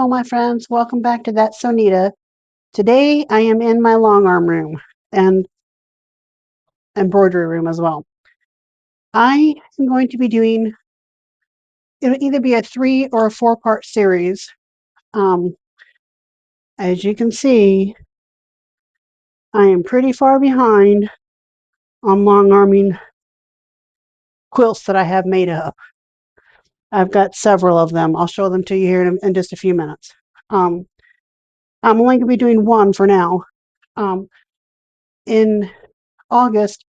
Hello, my friends. Welcome back to That Sonita. Today I am in my long arm room and embroidery room as well. I am going to be doing, it'll either be a 3 or a 4-part series. Um, as you can see, I am pretty far behind on long arming quilts that I have made up. I've got several of them. I'll show them to you here in just a few minutes. Um, I'm only going to be doing one for now. Um, in August,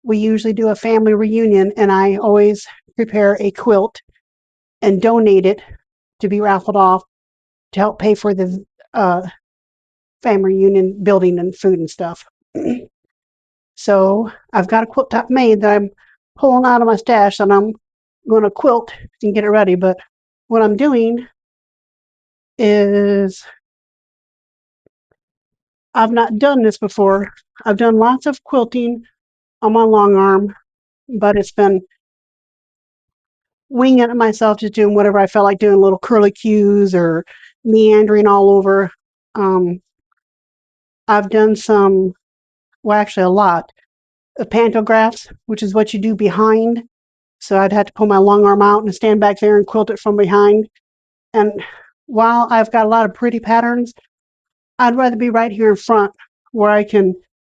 we usually do a family reunion, and I always prepare a quilt and donate it to be raffled off to help pay for the uh, family reunion building and food and stuff. So I've got a quilt top made that I'm pulling out of my stash, and I'm going to quilt and get it ready. But what I'm doing is I've not done this before. I've done lots of quilting on my long arm, but it's been winging it myself, just doing whatever I felt like doing, little curlicues or meandering all over. Um, I've done some, well, actually a lot of pantographs, which is what you do behind. So I'd have to pull my long arm out and stand back there and quilt it from behind. And while I've got a lot of pretty patterns, I'd rather be right here in front where I can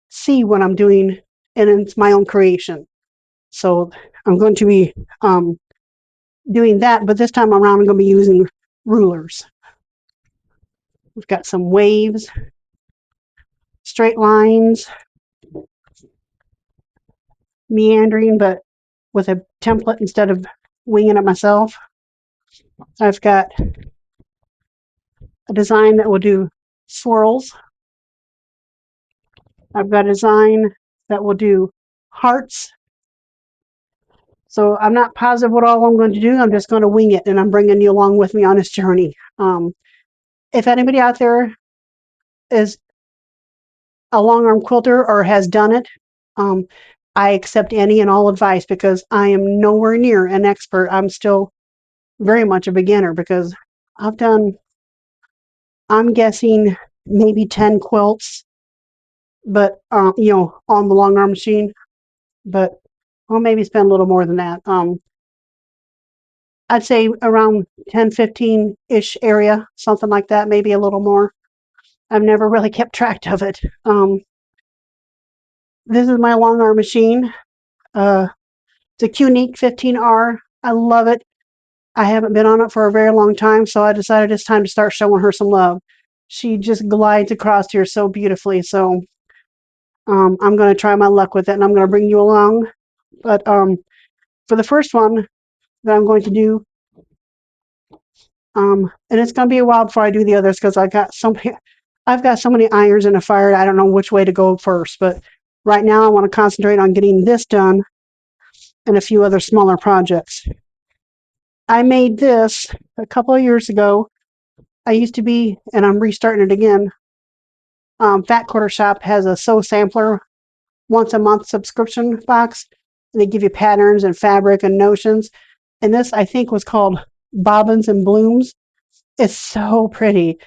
see what I'm doing, and it's my own creation. So I'm going to be doing that, but this time around I'm going to be using rulers. We've got some waves, straight lines, meandering, but with a template instead of winging it myself. I've got a design that will do swirls. I've got a design that will do hearts. So I'm not positive what all I'm going to do. I'm just going to wing it, and I'm bringing you along with me on this journey. If anybody out there is a long arm quilter or has done it, um, I accept any and all advice because I am nowhere near an expert. I'm still very much a beginner because I've done, I'm guessing maybe 10 quilts, but on the long arm machine, but I'll maybe spend a little more than that. I'd say around 10, 15 ish area, something like that, maybe a little more. I've never really kept track of it. This is my long arm machine. It's a Qnique 15R. I love it. I haven't been on it for a very long time, so I decided it's time to start showing her some love. She just glides across here so beautifully. So I'm going to try my luck with it, and I'm going to bring you along. But for the first one that I'm going to do, and it's going to be a while before I do the others because I've got so many irons in the fire. I don't know which way to go first, but right now I want to concentrate on getting this done and a few other smaller projects. I made this a couple of years ago. I used to be, and I'm restarting it again. Fat Quarter Shop has a sew sampler once a month subscription box, and they give you patterns and fabric and notions. And this, I think, was called Bobbins and Blooms. It's so pretty.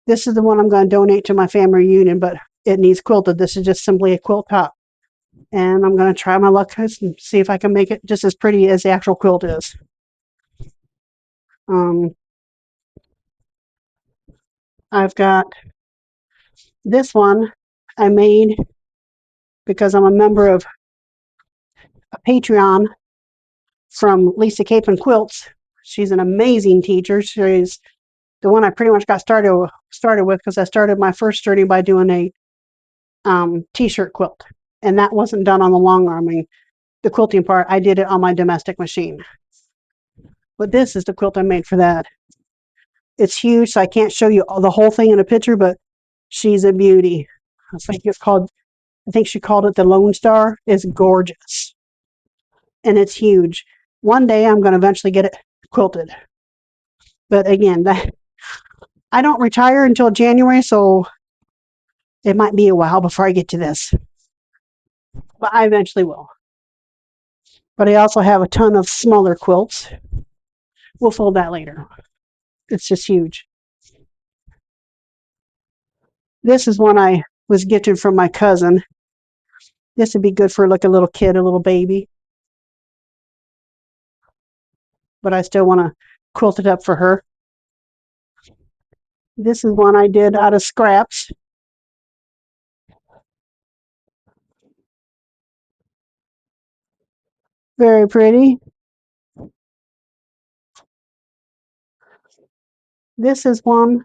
This is the one I'm going to donate to my family reunion, but it needs quilted. This is just simply a quilt top. And I'm going to try my luck and see if I can make it just as pretty as the actual quilt is. I've got this one I made because I'm a member of a Patreon from Lisa Capon Quilts. She's an amazing teacher. She's the one I pretty much got started with because I started my first journey by doing a t-shirt quilt, and that wasn't done on the long arming. The quilting part, I did it on my domestic machine. But this is the quilt I made for that. It's huge, so I can't show you the whole thing in a picture, but she's a beauty. I think she called it the Lone Star. It's gorgeous. And it's huge. One day I'm going to eventually get it quilted. But again, I don't retire until January, so it might be a while before I get to this. But I eventually will. But I also have a ton of smaller quilts. We'll fold that later. It's just huge. This is one I was gifted from my cousin. This would be good for like a little kid, a little baby. But I still want to quilt it up for her. This is one I did out of scraps. Very pretty. This is one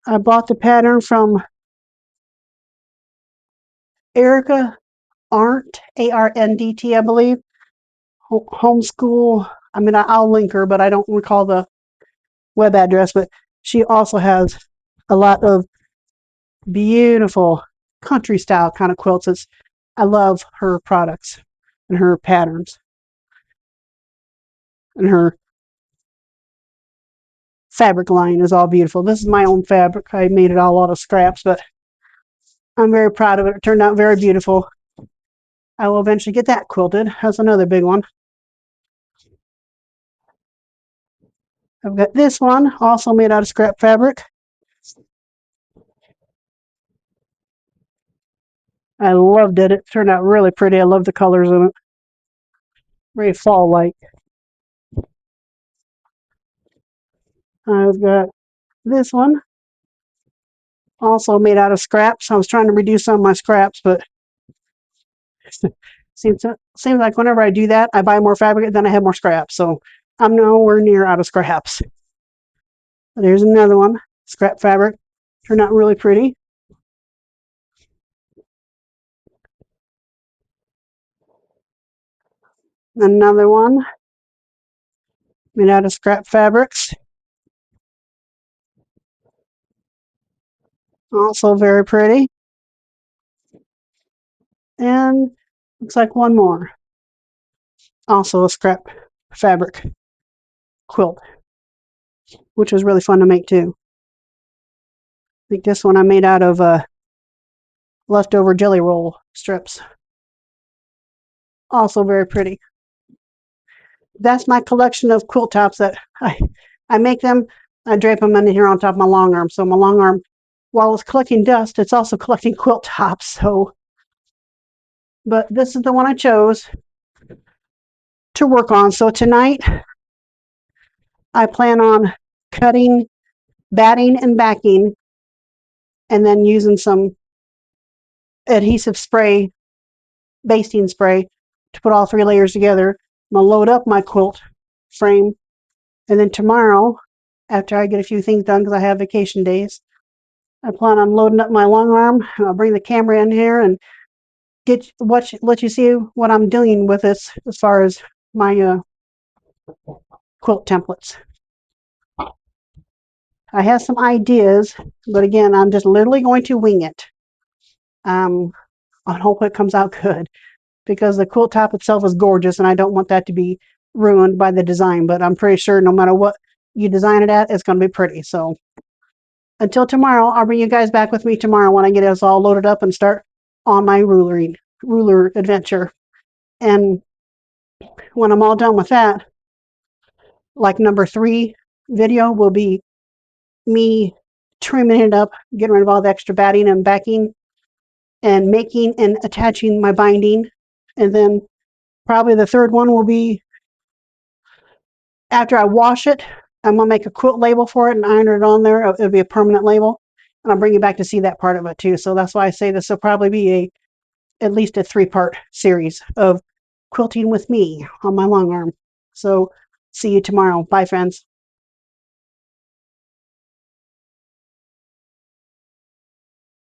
I bought the pattern from Erica Arndt, Arndt, I believe. Homeschool. I mean, I'll link her, but I don't recall the web address. But she also has a lot of beautiful country style kind of quilts. I love her products and her patterns and her fabric line is all beautiful. This is my own fabric. I made it all out of scraps, but I'm very proud of it. It turned out very beautiful. I will eventually get that quilted. That's another big one. I've got this one, also made out of scrap fabric. I loved it. It turned out really pretty. I love the colors in it. Very fall-like. I've got this one, also made out of scraps. I was trying to reduce some of my scraps, but seems like whenever I do that, I buy more fabric, then I have more scraps. So I'm nowhere near out of scraps. There's another one, scrap fabric. Turned out really pretty. Another one made out of scrap fabrics. Also very pretty. And looks like one more. Also a scrap fabric quilt, which was really fun to make too. I think this one I made out of leftover jelly roll strips. Also very pretty. That's my collection of quilt tops that I make them. I drape them in here on top of my long arm. So my long arm, while it's collecting dust, it's also collecting quilt tops. So, but this is the one I chose to work on. So tonight, I plan on cutting, batting, and backing, and then using some adhesive spray, basting spray, to put all 3 layers together. I'm going to load up my quilt frame, and then tomorrow, after I get a few things done because I have vacation days, I plan on loading up my long arm, and I'll bring the camera in here and let you see what I'm doing with this as far as my quilt templates. I have some ideas, but again, I'm just literally going to wing it. I hope it comes out good because the quilt top itself is gorgeous and I don't want that to be ruined by the design, but I'm pretty sure no matter what you design it at, it's going to be pretty. So until tomorrow, I'll bring you guys back with me tomorrow when I get us all loaded up and start on my ruler adventure. And when I'm all done with that, like number 3 video will be me trimming it up, getting rid of all the extra batting and backing, and making and attaching my binding. And then probably the 3rd one will be after I wash it, I'm going to make a quilt label for it and iron it on there. It'll be a permanent label. And I'll bring you back to see that part of it too. So that's why I say this will probably be at least a 3-part series of quilting with me on my long arm. So see you tomorrow. Bye, friends.